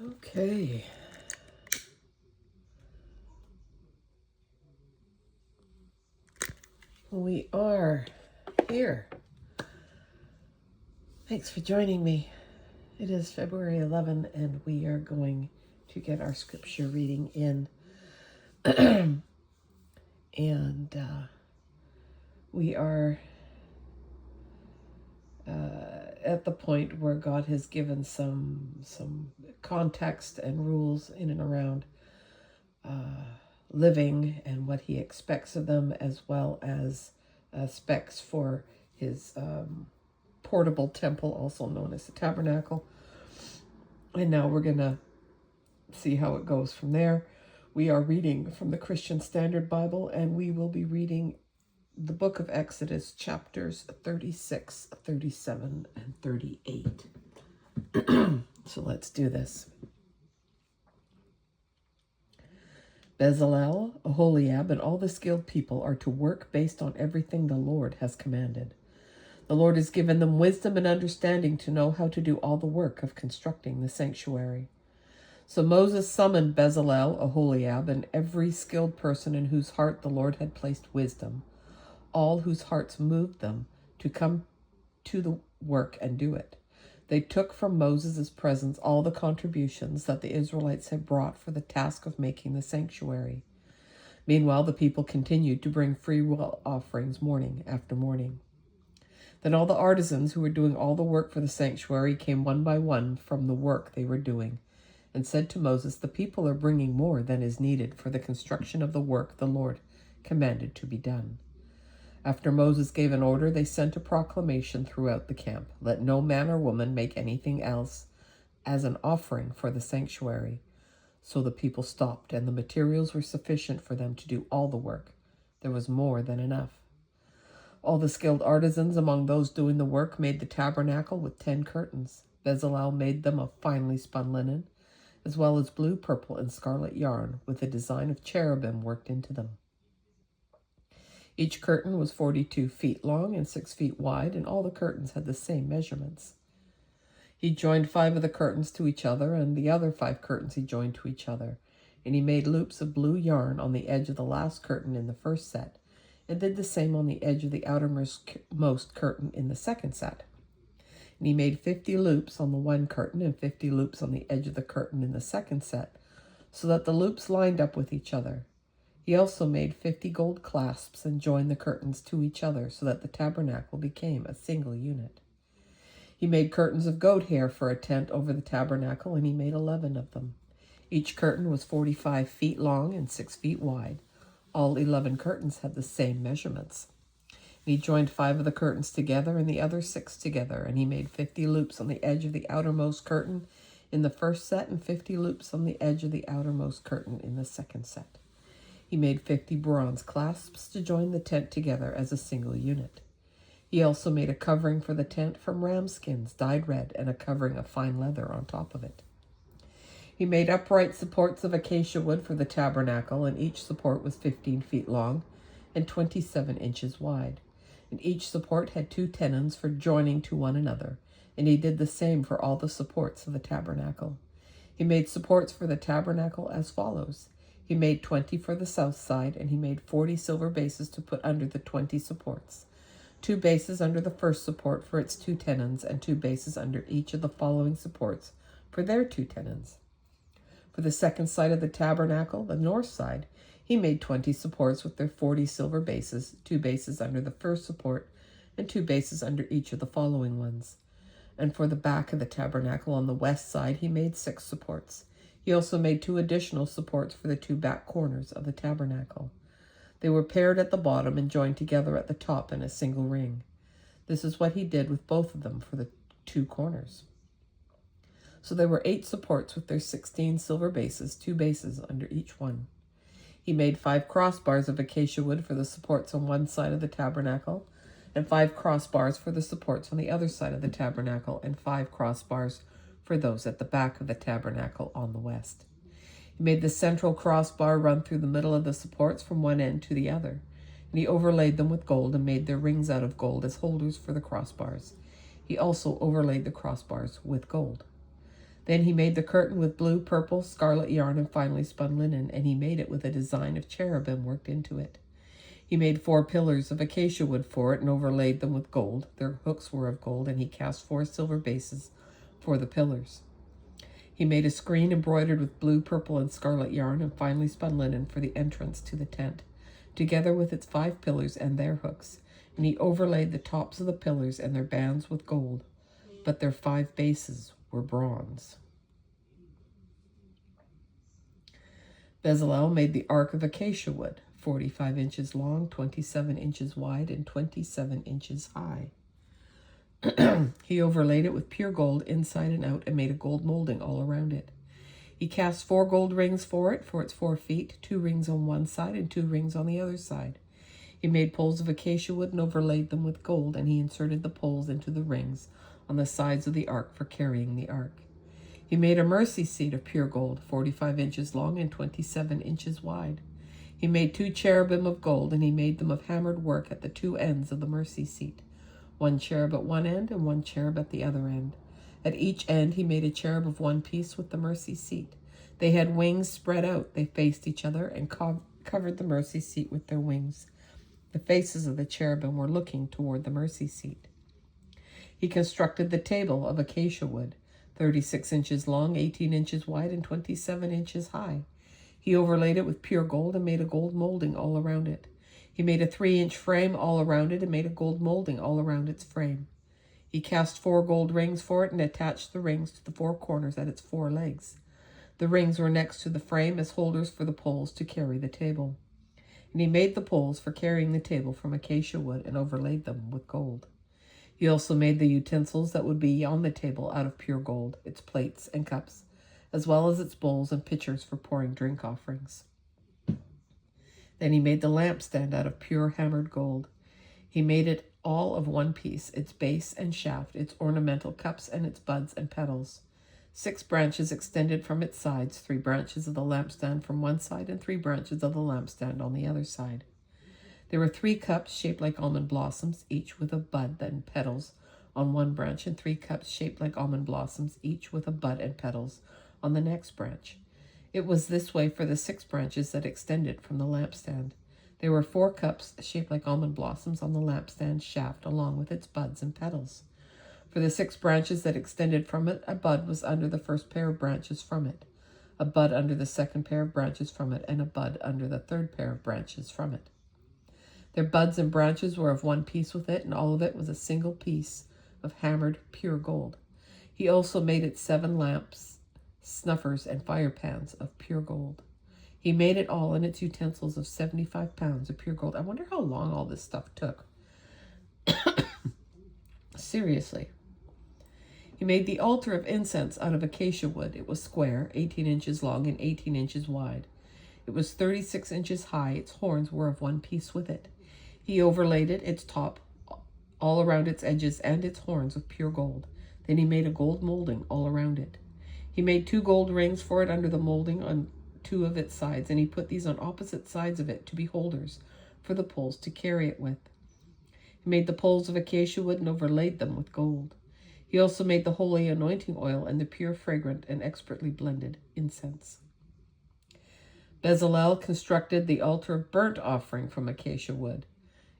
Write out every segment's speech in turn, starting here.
Okay. We are here. Thanks for joining me. It is February 11, and we are going to get our scripture reading in. and we are at the point where God has given some context and rules in and around living and what he expects of them, as well as specs for his portable temple, also known as the tabernacle. And now we're going to see how it goes from there. We are reading from the Christian Standard Bible, and we will be reading the book of Exodus, chapters 36, 37, and 38. So let's do this. Bezalel, Aholiab, and all the skilled people are to work based on everything the Lord has commanded. The Lord has given them wisdom and understanding to know how to do all the work of constructing the sanctuary. So Moses summoned Bezalel, Aholiab, and every skilled person in whose heart the Lord had placed wisdom, all whose hearts moved them to come to the work and do it. They took from Moses' presence all the contributions that the Israelites had brought for the task of making the sanctuary. Meanwhile, the people continued to bring free will offerings morning after morning. Then all the artisans who were doing all the work for the sanctuary came one by one from the work they were doing, and said to Moses, "The people are bringing more than is needed for the construction of the work the Lord commanded to be done." After Moses gave an order, they sent a proclamation throughout the camp: "Let no man or woman make anything else as an offering for the sanctuary." So the people stopped, and the materials were sufficient for them to do all the work. There was more than enough. All the skilled artisans among those doing the work made the tabernacle with 10 curtains. Bezalel made them of finely spun linen, as well as blue, purple, and scarlet yarn, with a design of cherubim worked into them. Each curtain was 42 feet long and 6 feet wide, and all the curtains had the same measurements. He joined 5 of the curtains to each other, and the other 5 curtains he joined to each other. And he made loops of blue yarn on the edge of the last curtain in the first set, and did the same on the edge of the outermost curtain in the second set. And he made 50 loops on the one curtain and 50 loops on the edge of the curtain in the second set, so that the loops lined up with each other. He also made 50 gold clasps and joined the curtains to each other, so that the tabernacle became a single unit. He made curtains of goat hair for a tent over the tabernacle, and he made 11 of them. Each curtain was 45 feet long and 6 feet wide. All 11 curtains had the same measurements. And he joined 5 of the curtains together and the other 6 together, and he made 50 loops on the edge of the outermost curtain in the first set and 50 loops on the edge of the outermost curtain in the second set. He made 50 bronze clasps to join the tent together as a single unit. He also made a covering for the tent from ram skins dyed red, and a covering of fine leather on top of it. He made upright supports of acacia wood for the tabernacle, and each support was 15 feet long and 27 inches wide. And each support had 2 tenons for joining to one another, and he did the same for all the supports of the tabernacle. He made supports for the tabernacle as follows. He made 20 for the south side, and he made 40 silver bases to put under the 20 supports. 2 bases under the first support for its 2 tenons, and 2 bases under each of the following supports for their 2 tenons. For the second side of the tabernacle, the north side, he made 20 supports with their 40 silver bases, 2 bases under the first support, and 2 bases under each of the following ones. And for the back of the tabernacle on the west side, he made 6 supports. He also made 2 additional supports for the 2 back corners of the tabernacle. They were paired at the bottom and joined together at the top in a single ring. This is what he did with both of them for the 2 corners. So there were 8 supports with their 16 silver bases, 2 bases under each one. He made 5 crossbars of acacia wood for the supports on one side of the tabernacle, and 5 crossbars for the supports on the other side of the tabernacle, and 5 crossbars for those at the back of the tabernacle on the west. He made the central crossbar run through the middle of the supports from one end to the other, and he overlaid them with gold and made their rings out of gold as holders for the crossbars. He also overlaid the crossbars with gold. Then he made the curtain with blue, purple, scarlet yarn and finely spun linen, and he made it with a design of cherubim worked into it. He made 4 pillars of acacia wood for it and overlaid them with gold. Their hooks were of gold, and he cast 4 silver bases for the pillars. He made a screen embroidered with blue, purple, and scarlet yarn and finely spun linen for the entrance to the tent, together with its 5 pillars and their hooks, and he overlaid the tops of the pillars and their bands with gold, but their 5 bases were bronze. Bezalel made the ark of acacia wood, 45 inches long, 27 inches wide, and 27 inches high. He overlaid it with pure gold inside and out and made a gold molding all around it. He cast 4 gold rings for it, for its 4 feet, 2 rings on one side and 2 rings on the other side. He made poles of acacia wood and overlaid them with gold, and he inserted the poles into the rings on the sides of the ark for carrying the ark. He made a mercy seat of pure gold, 45 inches long and 27 inches wide. He made 2 cherubim of gold, and he made them of hammered work at the 2 ends of the mercy seat, 1 cherub at one end and 1 cherub at the other end. At each end he made a cherub of one piece with the mercy seat. They had wings spread out. They faced each other and covered the mercy seat with their wings. The faces of the cherubim were looking toward the mercy seat. He constructed the table of acacia wood, 36 inches long, 18 inches wide, and 27 inches high. He overlaid it with pure gold and made a gold molding all around it. He made a 3-inch frame all around it and made a gold molding all around its frame. He cast 4 gold rings for it and attached the rings to the 4 corners at its 4 legs. The rings were next to the frame as holders for the poles to carry the table. And he made the poles for carrying the table from acacia wood and overlaid them with gold. He also made the utensils that would be on the table out of pure gold, its plates and cups, as well as its bowls and pitchers for pouring drink offerings. Then he made the lampstand out of pure hammered gold. He made it all of one piece, its base and shaft, its ornamental cups and its buds and petals. 6 branches extended from its sides, 3 branches of the lampstand from one side and 3 branches of the lampstand on the other side. There were 3 cups shaped like almond blossoms, each with a bud and petals on one branch, and 3 cups shaped like almond blossoms, each with a bud and petals on the next branch. It was this way for the 6 branches that extended from the lampstand. There were 4 cups shaped like almond blossoms on the lampstand shaft, along with its buds and petals. For the 6 branches that extended from it, a bud was under the first pair of branches from it, a bud under the second pair of branches from it, and a bud under the third pair of branches from it. Their buds and branches were of one piece with it, and all of it was a single piece of hammered pure gold. He also made it 7 lamps, snuffers, and fire pans of pure gold. He made it all and its utensils of 75 pounds of pure gold. I wonder how long all this stuff took. Seriously. He made the altar of incense out of acacia wood. It was square, 18 inches long and 18 inches wide. It was 36 inches high. Its horns were of one piece with it. He overlaid it, its top, all around its edges and its horns with pure gold. Then he made a gold molding all around it. He made 2 gold rings for it under the molding on 2 of its sides, and he put these on opposite sides of it to be holders for the poles to carry it with. He made the poles of acacia wood and overlaid them with gold. He also made the holy anointing oil and the pure, fragrant, and expertly blended incense. Bezalel constructed the altar of burnt offering from acacia wood.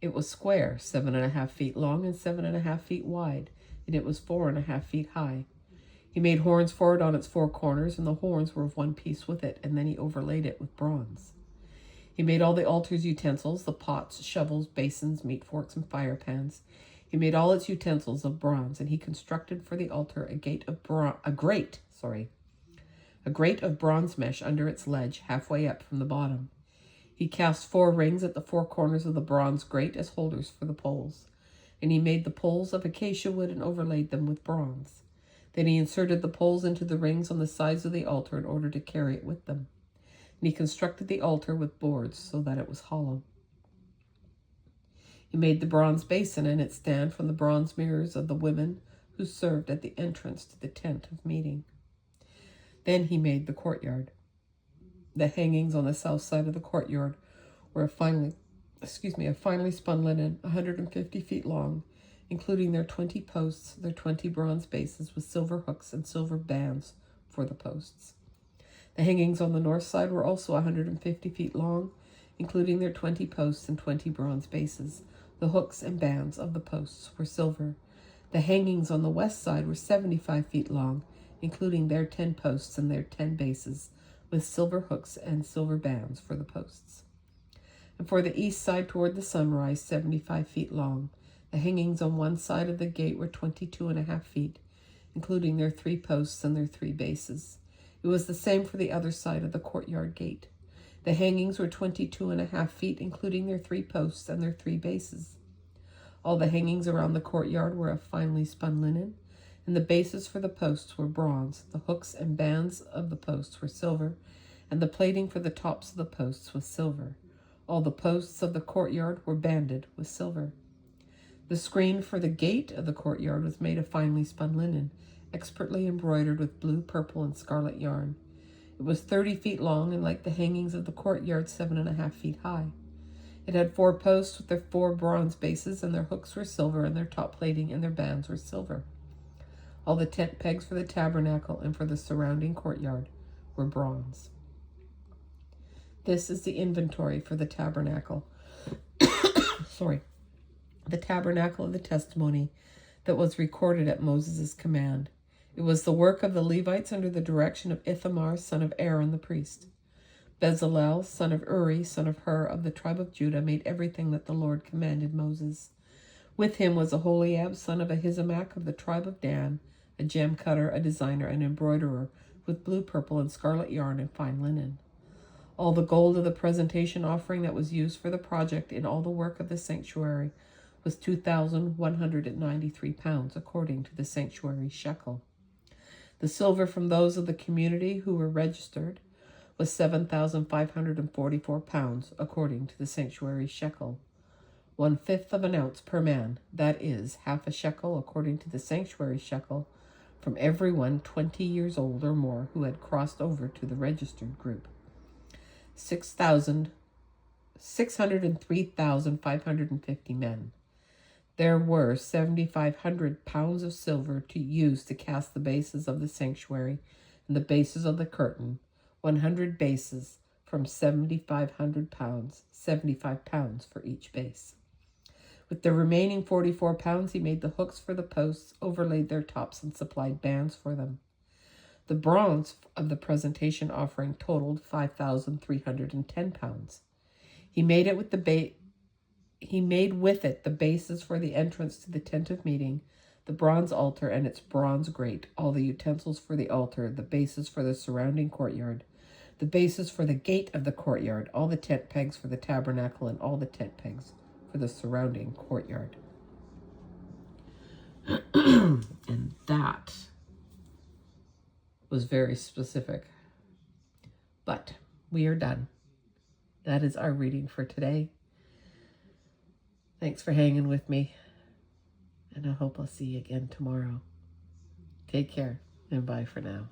It was square, 7.5 feet long and 7.5 feet wide, and it was 4.5 feet high. He made horns for it on its 4 corners, and the horns were of one piece with it, and then he overlaid it with bronze. He made all the altar's utensils, the pots, shovels, basins, meat forks, and fire pans. He made all its utensils of bronze, and he constructed for the altar a grate of bronze mesh under its ledge, halfway up from the bottom. He cast 4 rings at the 4 corners of the bronze grate as holders for the poles, and he made the poles of acacia wood and overlaid them with bronze. Then he inserted the poles into the rings on the sides of the altar in order to carry it with them. And he constructed the altar with boards so that it was hollow. He made the bronze basin and its stand from the bronze mirrors of the women who served at the entrance to the tent of meeting. Then he made the courtyard. The hangings on the south side of the courtyard were a finely spun linen, 150 feet long, including their 20 posts, their 20 bronze bases with silver hooks and silver bands for the posts. The hangings on the north side were also 150 feet long, including their 20 posts and 20 bronze bases. The hooks and bands of the posts were silver. The hangings on the west side were 75 feet long, including their 10 posts and their 10 bases, with silver hooks and silver bands for the posts. And for the east side toward the sunrise, 75 feet long. The hangings on one side of the gate were 22.5 feet, including their 3 posts and their 3 bases. It was the same for the other side of the courtyard gate. The hangings were 22.5 feet, including their 3 posts and their 3 bases. All the hangings around the courtyard were of finely spun linen, and the bases for the posts were bronze. The hooks and bands of the posts were silver, and the plating for the tops of the posts was silver. All the posts of the courtyard were banded with silver. The screen for the gate of the courtyard was made of finely spun linen, expertly embroidered with blue, purple, and scarlet yarn. It was 30 feet long and, like the hangings of the courtyard, 7.5 feet high. It had 4 posts with their 4 bronze bases, and their hooks were silver, and their top plating and their bands were silver. All the tent pegs for the tabernacle and for the surrounding courtyard were bronze. This is the inventory for the tabernacle. The tabernacle of the testimony that was recorded at Moses' command. It was the work of the Levites under the direction of Ithamar, son of Aaron the priest. Bezalel, son of Uri, son of Hur, of the tribe of Judah, made everything that the Lord commanded Moses. With him was Aholiab, son of Ahisamach, of the tribe of Dan, a gem cutter, a designer, an embroiderer, with blue, purple, and scarlet yarn and fine linen. All the gold of the presentation offering that was used for the project in all the work of the sanctuary was 2,193 pounds, according to the sanctuary shekel. The silver from those of the community who were registered was 7,544 pounds, according to the sanctuary shekel. 1/5 of an ounce per man, that is, half a shekel, according to the sanctuary shekel, from everyone 20 years old or more who had crossed over to the registered group. 603,550 men. There were 7,500 pounds of silver to use to cast the bases of the sanctuary and the bases of the curtain, 100 bases from 7,500 pounds, 75 pounds for each base. With the remaining 44 pounds, he made the hooks for the posts, overlaid their tops, and supplied bands for them. The bronze of the presentation offering totaled 5,310 pounds. He made with it the bases for the entrance to the tent of meeting, the bronze altar and its bronze grate, all the utensils for the altar, the bases for the surrounding courtyard, the bases for the gate of the courtyard, all the tent pegs for the tabernacle, and all the tent pegs for the surrounding courtyard. And that was very specific. But we are done. That is our reading for today. Thanks for hanging with me, and I hope I'll see you again tomorrow. Take care, and bye for now.